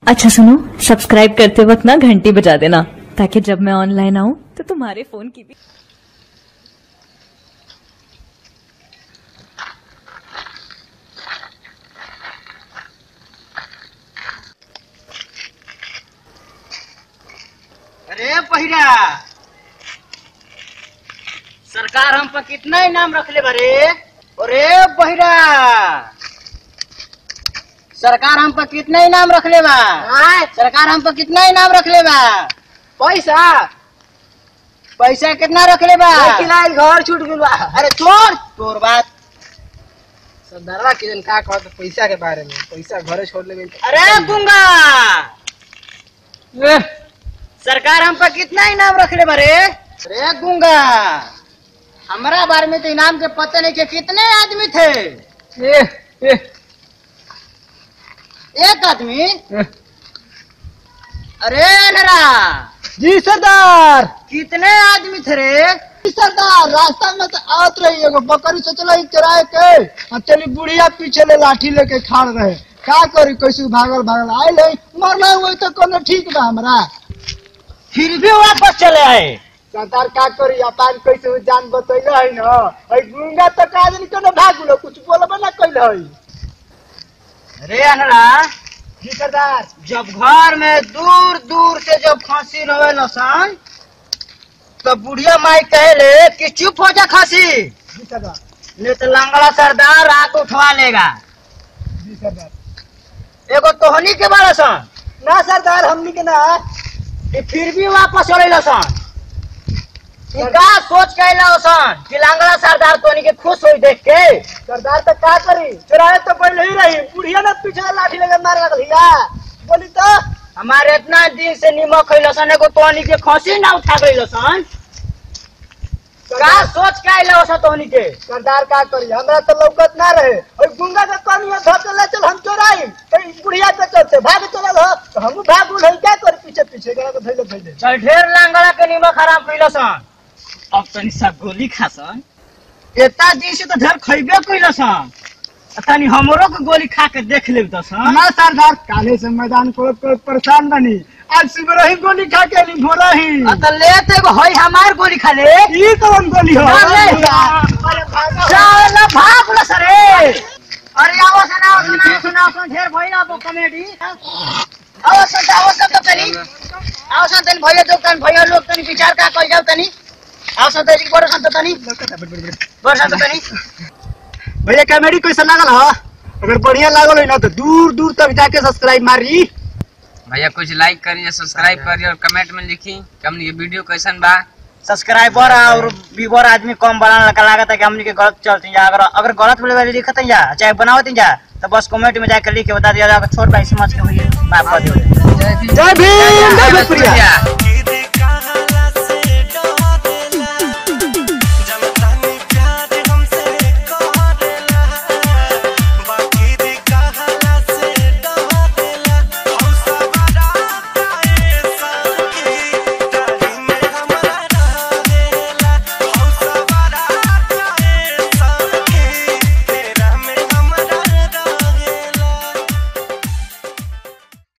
अच्छा सुनो, सब्सक्राइब करते वक्त ना घंटी बजा देना ताकि जब मैं ऑनलाइन आऊं तो तुम्हारे फोन की भी। अरे पहिरा, सरकार हम पर कितना इनाम रख ले बरे। अरे पहिरा, सरकार हम पर कितना इनाम रख ले बा। सरकार हम पर कितना इनाम रख ले बा। पैसा पैसा कितना रख ले बा। घर छूट गइल बा। अरे छोड़ तोर बात। सरदारवा के जन का कहत पैसा के बारे में, पैसा घरे छोड़ ले। अरे गुंगा, सरकार हम पर कितना इनाम रख ले बरे। अरे गुंगा, हमारा बारे में तो इनाम के पता नहीं कि कितने आदमी थे। एक आदमी। अरे नरा जी सरदार, कितने आदमी थे रे। सरदार रास्ता में तो आवत रही एगो बकरी सोचल चराए के, चली बुढ़िया पीछे ले लाठी लेके खाड़ रहे। का करी, कैसे भागल भागल आए ले मरना हुई तो कोनो ठीक बा हमरा। फिर भी वापस चले आए। सरदार का करी, अपन कैसे जान बतैले है ना। ए गुंगा तो का दिन कोनो भागलो, कुछ बोलबे ना कइले है। अरे अनरा जी सरदार, जब घर में दूर दूर से जब खांसी रहे लसन तो बुढ़िया माई कहले कि चुप हो जा खांसी, जी सरदार, नहीं तो लंगड़ा सरदार आके उठवा लेगा। जी सरदार। एगो तोहनी के बारे सन ना सरदार, हमनी के ना। फिर भी वापस चले लसन। इनका सोच के सन कि लंगड़ा सरदार तोहनी के खुश हुई देख के। सरदार तो का करी, चुराए तो पहले ही रही, बुढ़िया ने पीछे लाठी लेके मारे लगल हिया। बोली तो हमारे इतना दिन से निमक खैलसन, एगो तोहनी के खांसी ना उठा गइलसन। का सोच के आइला सन तोहनी के। सरदार का करी, हमरा तो लौकत ना रहे। और गुंगा के कनिया धर ले चल हम चोराई, कहीं बुढ़िया पे चलते भाग चलल हो तो हम भाग उल क्या कर पीछे पीछे गला तो थैले। चल ढेर लंगड़ा के निमक खराब कइलसन, अब तनी सब गोली खासन। इतना दिन से तो ढेर खइबे कइलसन, तनी हमरो के गोली खा के देख लेब दसन। ना सरदार, काले से मैदान को परेशान बनी, आज सुबह ही गोली खा के नहीं भोला ही। त ले ते हई हमार गोली खा ले। ई कौन गोली हो। चल भाग ल सरे। अरे आओ सुनाओ ढेर भइला बो कॉमेडी। आओ सन तो तनी आओ सन तनी भइया जो तनी भइया लोग तनी विचार का कइल जाओ तनी। आओ सन तनी बड़ सन तनी बड़ सन तनी। भैया कॉमेडी कैसा लागल हो। अगर बढ़िया लागल है ना तो दूर दूर तक जाके सब्सक्राइब मारी। भैया कुछ लाइक करिए, सब्सक्राइब करिए और कमेंट में लिखी कि हमने ये वीडियो कैसन बा। सब्सक्राइबर और व्यूअर आदमी कम बनाने का लागत है कि हमने के गलत चलती जा। अगर गलत बोले वाले लिखते जा चाहे बनावती जा तो बस कमेंट में जाकर लिख के बता दिया जाएगा। छोट भाई समझ के भैया माफ कर दियो। जय भीम, जय भोजपुरिया।